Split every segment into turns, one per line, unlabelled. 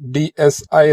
DSI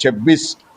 26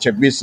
26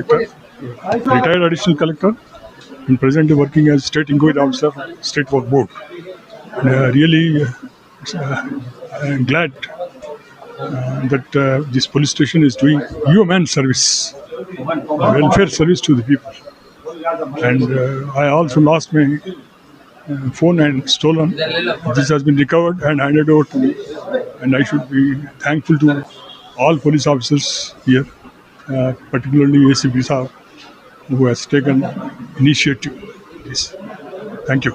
Retired Additional Collector and presently working as State Inquiry Officer, State Work Board. And really I am glad that this police station is doing human service, welfare service to the people. And I also lost my phone and stolen. This has been recovered and handed over to me. And I should be thankful to all police officers here, particularly ACP Sahab, who has taken initiative. Yes. Thank you.